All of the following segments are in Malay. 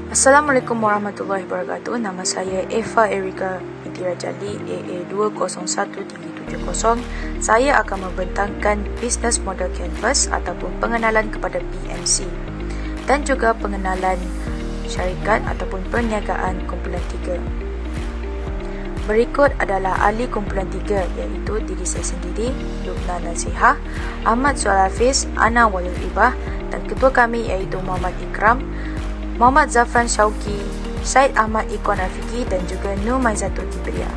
Assalamualaikum warahmatullahi wabarakatuh. Nama saya Eva Erika binti Rajali, AA2013770. Saya akan membentangkan Business Model Canvas ataupun pengenalan kepada BMC dan juga pengenalan syarikat ataupun perniagaan kumpulan 3. Berikut adalah ahli kumpulan 3 iaitu diri saya sendiri, Lubna Nazihah, Ahmad Sual Hafiz, Ana Walul Ibah dan ketua kami iaitu Muhammad Ikram, Muhammad Zafran Syauqi, Syed Ahmad Ikhwan Afiqi dan juga Nur Maizatul Kibriya.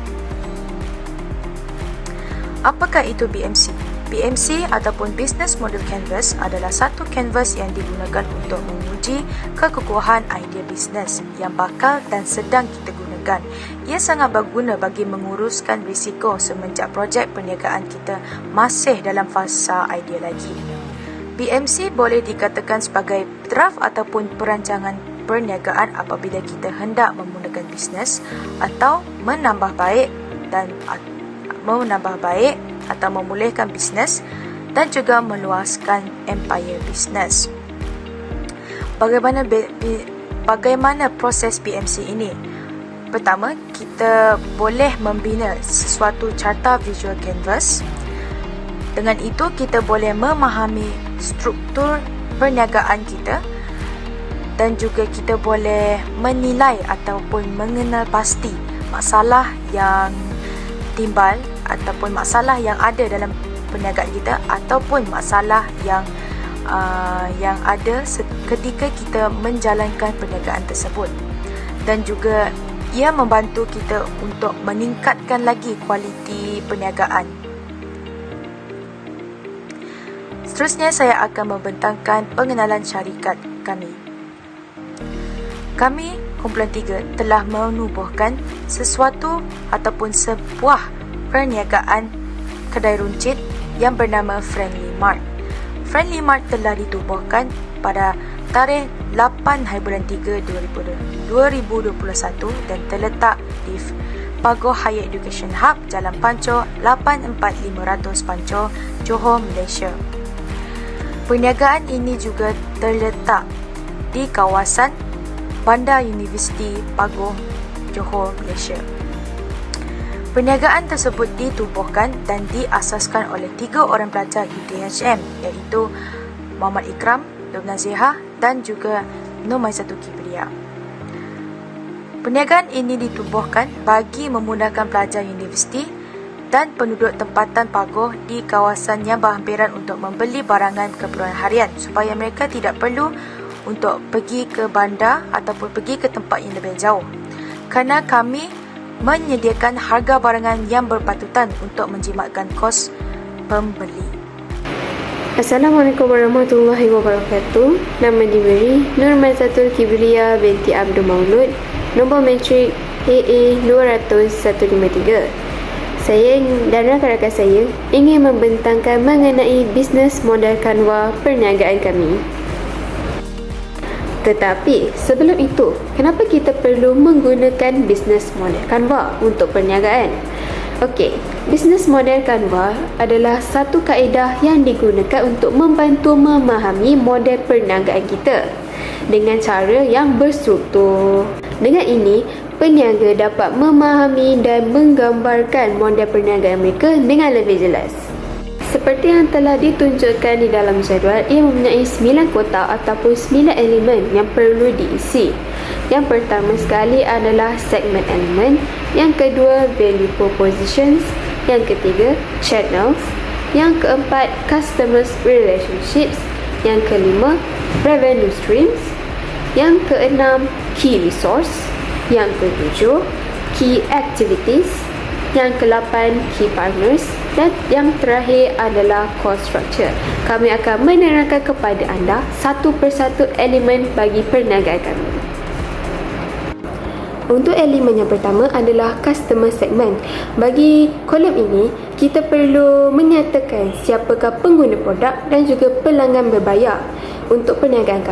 Apakah itu BMC? BMC ataupun Business Model Canvas adalah satu canvas yang digunakan untuk menguji kekukuhan idea bisnes yang bakal dan sedang kita gunakan. Ia sangat berguna bagi menguruskan risiko semenjak projek perniagaan kita masih dalam fasa idea lagi. BMC boleh dikatakan sebagai draft ataupun perancangan perniagaan apabila kita hendak memulakan bisnes atau menambah baik atau memulihkan bisnes dan juga meluaskan empire bisnes. Bagaimana proses BMC ini? Pertama, kita boleh membina sesuatu carta visual canvas. Dengan itu, kita boleh memahami struktur perniagaan kita dan juga kita boleh menilai ataupun mengenal pasti masalah yang timbal ataupun masalah yang ada dalam perniagaan kita ataupun masalah yang ada ketika kita menjalankan perniagaan tersebut. Dan juga ia membantu kita untuk meningkatkan lagi kualiti perniagaan. Seterusnya saya akan membentangkan pengenalan syarikat kami. Kami, kumpulan 3, telah menubuhkan sesuatu ataupun sebuah perniagaan kedai runcit yang bernama Friendly Mart. Friendly Mart telah ditubuhkan pada tarikh 8 hari bulan 3 2021 dan terletak di Pagoh Higher Education Hub, Jalan Panco 84500 Panco, Johor, Malaysia. Perniagaan ini juga terletak di kawasan Bandar Universiti Pagoh, Johor, Malaysia. Perniagaan tersebut ditubuhkan dan diasaskan oleh 3 orang pelajar UTHM iaitu Muhammad Ikram, Lubna Nazihah dan juga Nur Maizatul Kibriya. Perniagaan ini ditubuhkan bagi memudahkan pelajar universiti dan penduduk tempatan Pagoh di kawasan yang berhampiran untuk membeli barangan keperluan harian supaya mereka tidak perlu untuk pergi ke bandar ataupun pergi ke tempat yang lebih jauh, kerana kami menyediakan harga barangan yang berpatutan untuk menjimatkan kos pembeli. Assalamualaikum warahmatullahi wabarakatuh. Nama diberi Nur Maizatul Kibriya binti Abdul Maulud, nombor matrik AA20153. Saya dan rakan-rakan saya ingin membentangkan mengenai bisnes model Canva perniagaan kami. Tetapi sebelum itu, kenapa kita perlu menggunakan bisnes model Canva untuk perniagaan? Okey, bisnes model Canva adalah satu kaedah yang digunakan untuk membantu memahami model perniagaan kita dengan cara yang berstruktur. Dengan ini, peniaga dapat memahami dan menggambarkan model perniagaan mereka dengan lebih jelas. Seperti yang telah ditunjukkan di dalam jadual, ia mempunyai 9 kotak ataupun 9 elemen yang perlu diisi. Yang pertama sekali adalah segment element, yang kedua value propositions, yang ketiga channels, yang keempat customer relationships, yang kelima revenue streams, yang keenam key resource, yang ketujuh key activities, yang ke-8 key partners dan yang terakhir adalah cost structure. Kami akan menerangkan kepada anda satu persatu elemen bagi perniagaan kami. Untuk elemen yang pertama adalah customer segment. Bagi kolom ini, kita perlu menyatakan siapakah pengguna produk dan juga pelanggan berbayar. Untuk perniagaan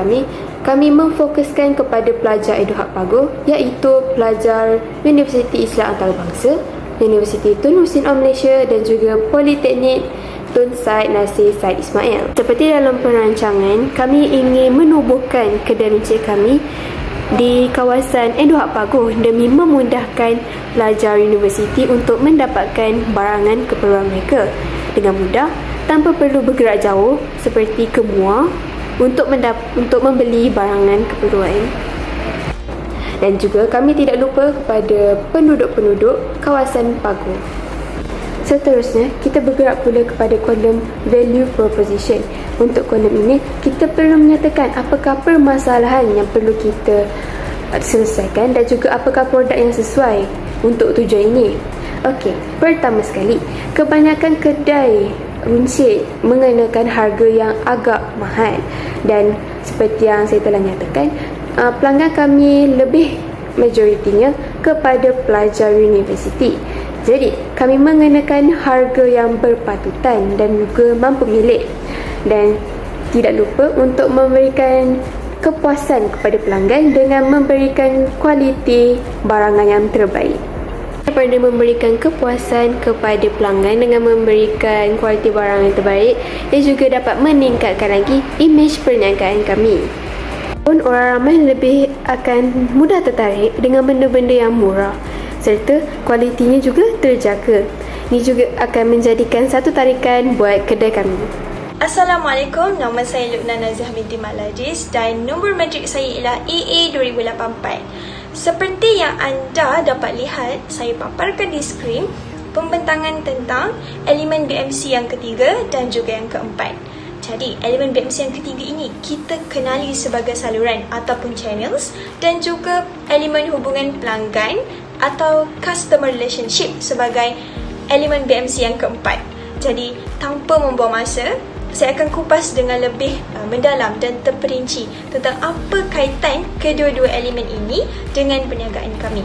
kami memfokuskan kepada pelajar Eduhub Pagoh iaitu pelajar Universiti Islam Antarabangsa, Universiti Tun Hussein of Malaysia dan juga Politeknik Tun Said Nasir Said Ismail. Seperti dalam perancangan, kami ingin menubuhkan kedai runcit kami di kawasan Eduhak Paguh demi memudahkan pelajar universiti untuk mendapatkan barangan keperluan mereka dengan mudah tanpa perlu bergerak jauh seperti ke Muar untuk membeli barangan keperluan. Dan juga kami tidak lupa kepada penduduk-penduduk kawasan Paguh. Seterusnya, kita bergerak pula kepada kolom value proposition. Untuk kolom ini, kita perlu menyatakan apakah permasalahan yang perlu kita selesaikan dan juga apakah produk yang sesuai untuk tujuan ini. Okey, pertama sekali, kebanyakan kedai runcit mengenakan harga yang agak mahal. Dan seperti yang saya telah nyatakan, pelanggan kami lebih majoritinya kepada pelajar universiti. Jadi, kami mengenakan harga yang berpatutan dan juga mampu milik. Dan tidak lupa untuk memberikan kepuasan kepada pelanggan dengan memberikan kualiti barangan yang terbaik. Daripada memberikan kepuasan kepada pelanggan dengan memberikan kualiti barang yang terbaik, ia juga dapat meningkatkan lagi imej perniagaan kami. Orang ramai lebih akan mudah tertarik dengan benda-benda yang murah serta kualitinya juga terjaga. Ini juga akan menjadikan satu tarikan buat kedai kami. Assalamualaikum, nama saya Lukna Nazih binti Maladis dan nombor matrik saya ialah AA 2084. Seperti yang anda dapat lihat, saya paparkan di skrin pembentangan tentang elemen BMC yang ketiga dan juga yang keempat. Jadi, elemen BMC yang ketiga ini kita kenali sebagai saluran ataupun channels dan juga elemen hubungan pelanggan atau customer relationship sebagai elemen BMC yang keempat. Jadi, tanpa membuang masa, saya akan kupas dengan lebih mendalam dan terperinci tentang apa kaitan kedua-dua elemen ini dengan perniagaan kami.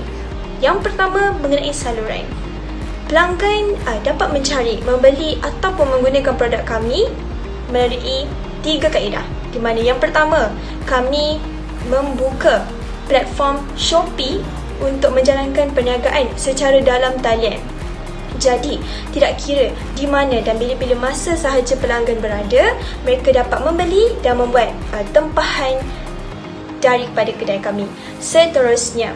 Yang pertama mengenai saluran. Pelanggan dapat mencari, membeli ataupun menggunakan produk kami melalui 3 kaedah. Di mana yang pertama, kami membuka platform Shopee untuk menjalankan perniagaan secara dalam talian. Jadi, tidak kira di mana dan bila-bila masa sahaja pelanggan berada, mereka dapat membeli dan membuat tempahan daripada kedai kami. Seterusnya,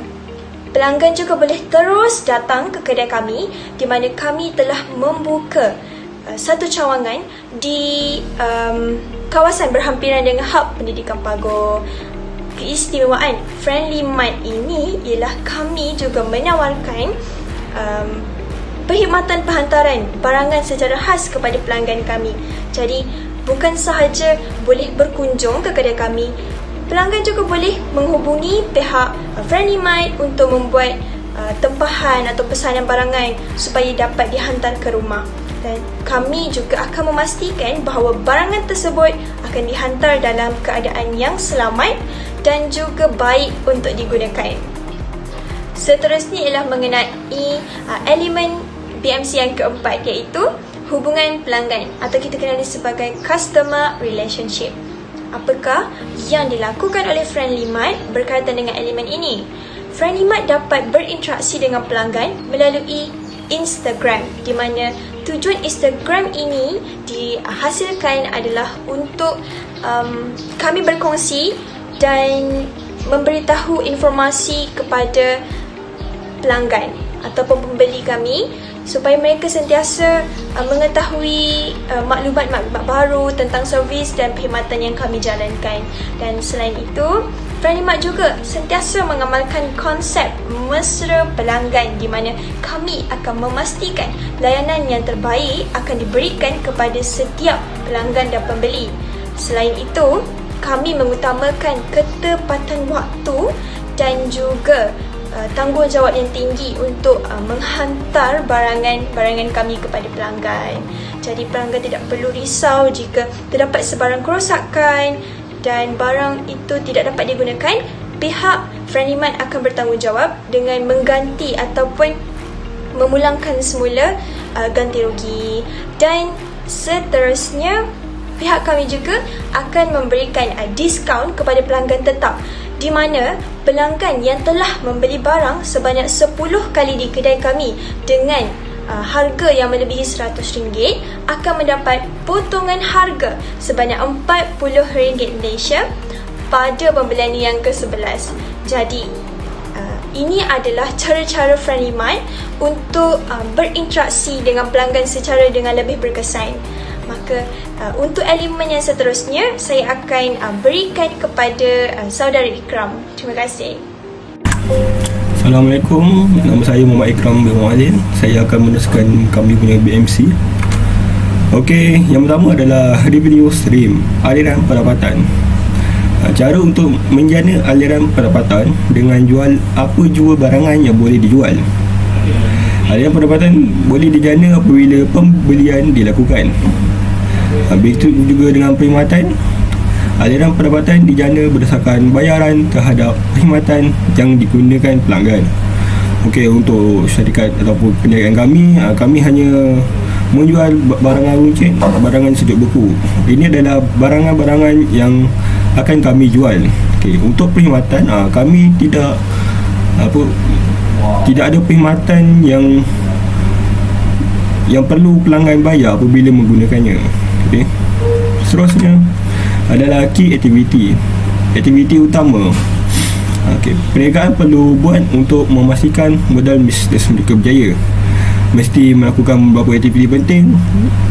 pelanggan juga boleh terus datang ke kedai kami di mana kami telah membuka satu cawangan di kawasan berhampiran dengan hub pendidikan Paguh. Keistimewaan Friendly Mart ini ialah kami juga menawarkan perkhidmatan penghantaran barangan secara khas kepada pelanggan kami. Jadi, bukan sahaja boleh berkunjung ke kedai kami, pelanggan juga boleh menghubungi pihak Friendly Mart untuk membuat tempahan atau pesanan barangan supaya dapat dihantar ke rumah. Dan kami juga akan memastikan bahawa barangan tersebut akan dihantar dalam keadaan yang selamat dan juga baik untuk digunakan. Seterusnya ialah mengenai elemen BMC yang keempat, iaitu hubungan pelanggan atau kita kenali sebagai customer relationship. Apakah yang dilakukan oleh Friendly Mart berkaitan dengan elemen ini? Friendly Mart dapat berinteraksi dengan pelanggan melalui Instagram, di mana tujuan Instagram ini dihasilkan adalah untuk kami berkongsi dan memberitahu informasi kepada pelanggan ataupun pembeli kami supaya mereka sentiasa mengetahui maklumat-maklumat baru tentang servis dan perkhidmatan yang kami jalankan. Dan selain itu, Friendly Mart juga sentiasa mengamalkan konsep mesra pelanggan di mana kami akan memastikan layanan yang terbaik akan diberikan kepada setiap pelanggan dan pembeli. Selain itu, kami mengutamakan ketepatan waktu dan juga tanggungjawab yang tinggi untuk menghantar barangan kami kepada pelanggan. Jadi pelanggan tidak perlu risau jika terdapat sebarang kerosakan dan barang itu tidak dapat digunakan. Pihak Friendly Mart akan bertanggungjawab dengan mengganti ataupun memulangkan semula ganti rugi. Dan seterusnya, pihak kami juga akan memberikan diskaun kepada pelanggan tetap, di mana pelanggan yang telah membeli barang sebanyak 10 kali di kedai kami dengan harga yang melebihi RM100 akan mendapat potongan harga sebanyak RM40 Malaysia pada pembelian yang ke-11. Jadi ini adalah cara-cara Friendly Mind untuk berinteraksi dengan pelanggan secara dengan lebih berkesan. Maka untuk elemen yang seterusnya saya akan berikan kepada saudara Ikram. Terima kasih. Assalamualaikum, nama saya Muhammad Ikram bin Mualin. Saya akan meneruskan kami punya BMC. Okey, yang pertama adalah revenue stream, aliran pendapatan. Cara untuk menjana aliran pendapatan dengan jual apa jua barangan yang boleh dijual. Aliran pendapatan boleh dijana apabila pembelian dilakukan. Begitu juga dengan perkhidmatan. Aliran pendapatan dijana berdasarkan bayaran terhadap perkhidmatan yang digunakan pelanggan. Okey, untuk syarikat ataupun perniagaan kami hanya menjual barangan runcit, barangan sejuk beku. Ini adalah barangan-barangan yang akan kami jual. Okey, untuk perkhidmatan kami tidak ada perkhidmatan yang perlu pelanggan bayar apabila menggunakannya. Okey. Seterusnya adalah key aktiviti utama. Okey, perniagaan perlu buat untuk memastikan modal bisnes mereka berjaya. Mesti melakukan beberapa aktiviti penting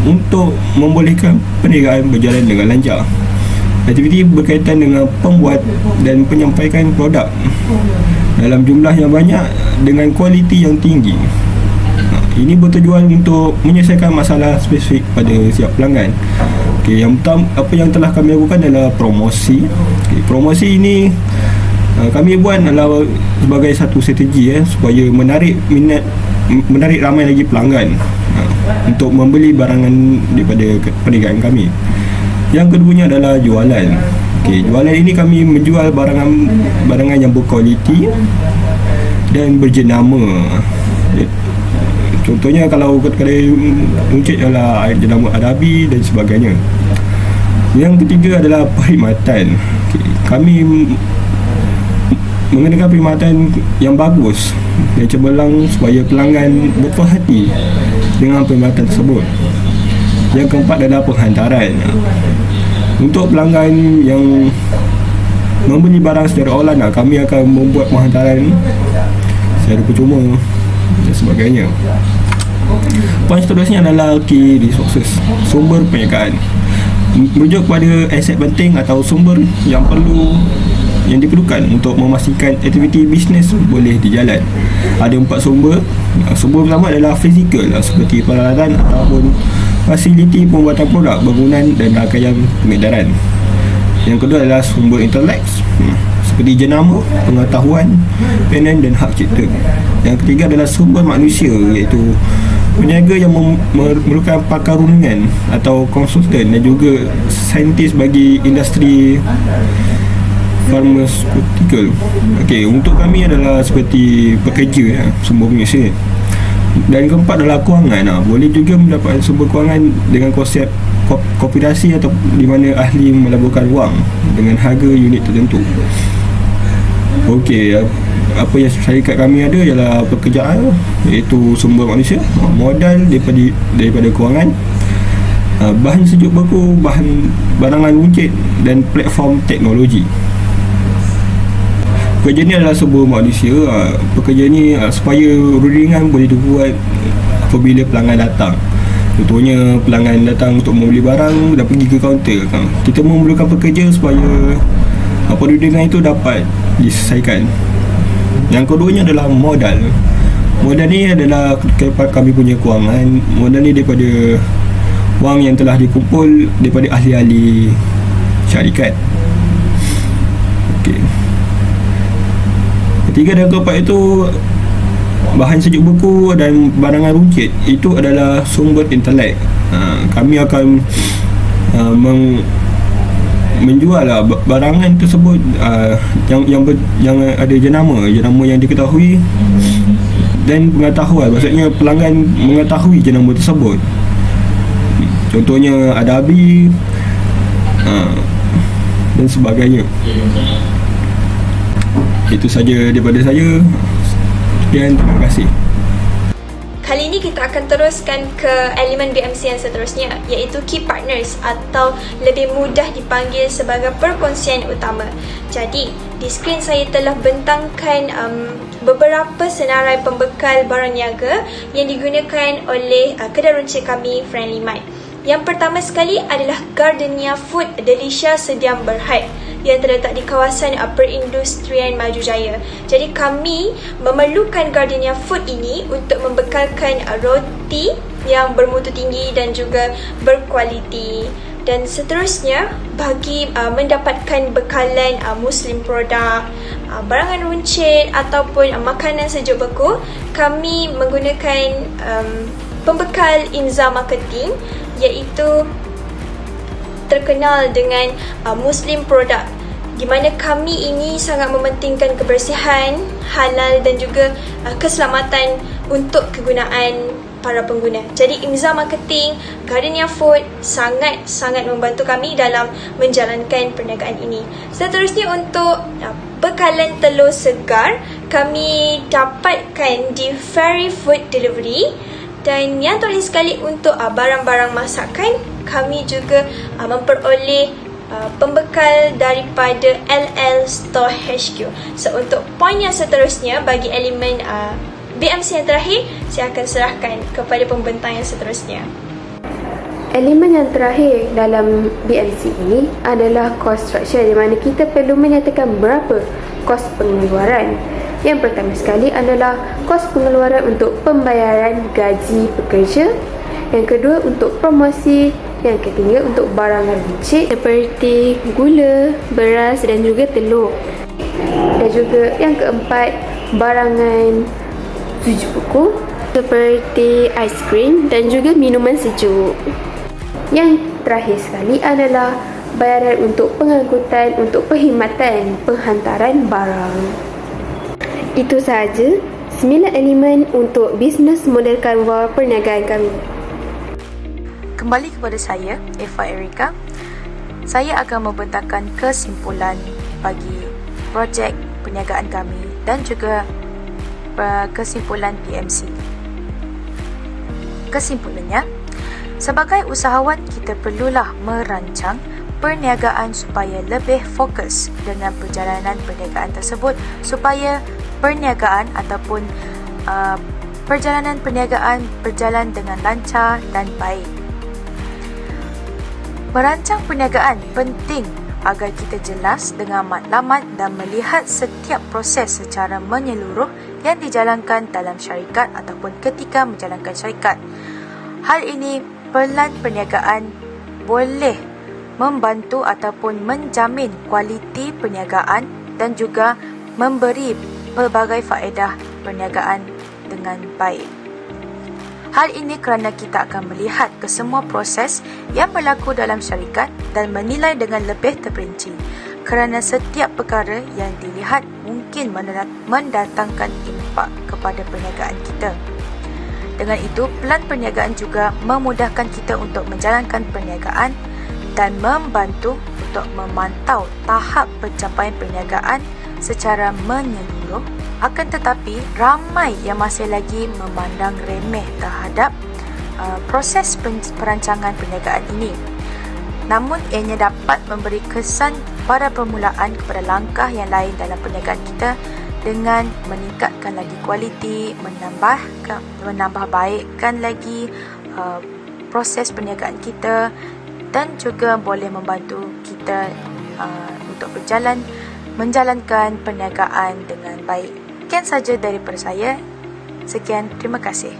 untuk membolehkan perniagaan berjalan dengan lancar. Aktiviti berkaitan dengan pembuat dan penyampaikan produk dalam jumlah yang banyak dengan kualiti yang tinggi. Ini bertujuan untuk menyelesaikan masalah spesifik pada setiap pelanggan. Okey, yang pertama, apa yang telah kami lakukan adalah promosi. Okey, promosi ini kami buat adalah sebagai satu strategi supaya menarik ramai lagi pelanggan untuk membeli barangan daripada perniagaan kami. Yang keduanya adalah jualan. Okey, jualan ini kami menjual barangan yang berkualiti dan berjenama. Contohnya kalau kedai runcit adalah jenama Adabi dan sebagainya. Yang ketiga adalah perkhidmatan. Okay. Kami mengenakan perkhidmatan yang bagus dan cemerlang supaya pelanggan berpuas hati dengan perkhidmatan tersebut. Yang keempat adalah penghantaran. Untuk pelanggan yang membeli barang secara online, kami akan membuat penghantaran secara percuma dan sebagainya. Poin seterusnya adalah key resources, sumber perniagaan. Merujuk kepada aset penting atau sumber yang diperlukan untuk memastikan aktiviti bisnes boleh dijalan. Ada 4 sumber. Sumber pertama adalah fizikal, seperti peralatan ataupun fasiliti pembuatan produk, bangunan dan rangkaian pengedaran. Yang kedua adalah sumber intelek, seperti jenama, pengetahuan, patent dan hak cipta. Yang ketiga adalah sumber manusia, iaitu peniaga yang memerlukan pakar rundingan atau konsultan dan juga saintis bagi industri pharmaceutical. Okey, untuk kami adalah seperti pekerja, sumber manusia. Dan keempat adalah kewangan. Boleh juga mendapatkan sumber kewangan dengan konsep kooperasi atau di mana ahli melaburkan wang dengan harga unit tertentu. Okey, apa yang syarikat kami ada ialah pekerjaan, iaitu sumber manusia, modal daripada kewangan, bahan sejuk beku, barangan runcit dan platform teknologi. Pekerja ni adalah sumber manusia. Pekerja ni supaya rundingan boleh dibuat apabila pelanggan datang. Contohnya pelanggan datang untuk membeli barang dan pergi ke kaunter, kita memerlukan pekerja supaya rundingan itu dapat diselesaikan. Yang keduanya adalah modal. Modal ni adalah kami punya kewangan. Modal ni daripada wang yang telah dikumpul daripada ahli-ahli syarikat. Okey. Ketiga dan keempat itu bahan sejuk beku dan barangan runcit. Itu adalah sumber intelek. Kami akan menjual barangan tersebut yang ada jenama yang diketahui dan pengetahuan. Maksudnya pelanggan mengetahui jenama tersebut. Contohnya Adabi dan sebagainya. Itu saja daripada saya. Sekian, terima kasih. Kali ini kita akan teruskan ke elemen BMC yang seterusnya, iaitu Key Partners atau lebih mudah dipanggil sebagai perkongsian utama. Jadi, di skrin saya telah bentangkan beberapa senarai pembekal barang niaga yang digunakan oleh kedai runcit kami, Friendly Mart. Yang pertama sekali adalah Gardenia Food Delicia Sediam Berhad yang terletak di kawasan perindustrian Maju Jaya. Jadi kami memerlukan Gardenia Food ini untuk membekalkan roti yang bermutu tinggi dan juga berkualiti. Dan seterusnya, bagi mendapatkan bekalan Muslim produk, barangan runcit ataupun makanan sejuk beku, kami menggunakan pembekal Inza Marketing, iaitu terkenal dengan Muslim produk, di mana kami ini sangat mementingkan kebersihan, halal dan juga keselamatan untuk kegunaan para pengguna. Jadi Inza Marketing, Gardenia Food sangat membantu kami dalam menjalankan perniagaan ini. Seterusnya, untuk bekalan telur segar, kami dapatkan di Fairy Food Delivery. Dan yang terakhir sekali, untuk barang-barang masakan, kami juga memperoleh pembekal daripada LL Store HQ. So untuk poin yang seterusnya, bagi elemen BMC yang terakhir, saya akan serahkan kepada pembentang yang seterusnya. Elemen yang terakhir dalam BMC ini adalah cost structure, di mana kita perlu menyatakan berapa kos pengeluaran. Yang pertama sekali adalah kos pengeluaran untuk pembayaran gaji pekerja. Yang kedua untuk promosi. Yang ketiga untuk barangan runcit seperti gula, beras dan juga telur. Dan juga yang keempat, barangan sejuk beku seperti aiskrim dan juga minuman sejuk. Yang terakhir sekali adalah bayaran untuk pengangkutan untuk perkhidmatan penghantaran barang. Itu sahaja 9 elemen untuk bisnes model Canva perniagaan kami. Kembali kepada saya, Eva Erika. Saya akan membentangkan kesimpulan bagi projek perniagaan kami dan juga kesimpulan PMC. Kesimpulannya, sebagai usahawan kita perlulah merancang perniagaan supaya lebih fokus dengan perjalanan perniagaan tersebut, supaya perniagaan ataupun perjalanan perniagaan berjalan dengan lancar dan baik. Merancang perniagaan penting agar kita jelas dengan matlamat dan melihat setiap proses secara menyeluruh yang dijalankan dalam syarikat ataupun ketika menjalankan syarikat. Hal ini, pelan perniagaan boleh membantu ataupun menjamin kualiti perniagaan dan juga memberi pelbagai faedah perniagaan dengan baik. Hal ini kerana kita akan melihat kesemua proses yang berlaku dalam syarikat dan menilai dengan lebih terperinci, kerana setiap perkara yang dilihat mungkin mendatangkan impak kepada perniagaan kita. Dengan itu, pelan perniagaan juga memudahkan kita untuk menjalankan perniagaan dan membantu untuk memantau tahap pencapaian perniagaan secara menyeluruh. Akan tetapi, ramai yang masih lagi memandang remeh terhadap proses perancangan perniagaan ini. Namun, ianya dapat memberi kesan pada permulaan kepada langkah yang lain dalam perniagaan kita dengan meningkatkan lagi kualiti, menambah baikkan lagi proses perniagaan kita dan juga boleh membantu kita untuk menjalankan perniagaan dengan baik. Sekian saja daripada saya. Sekian, terima kasih.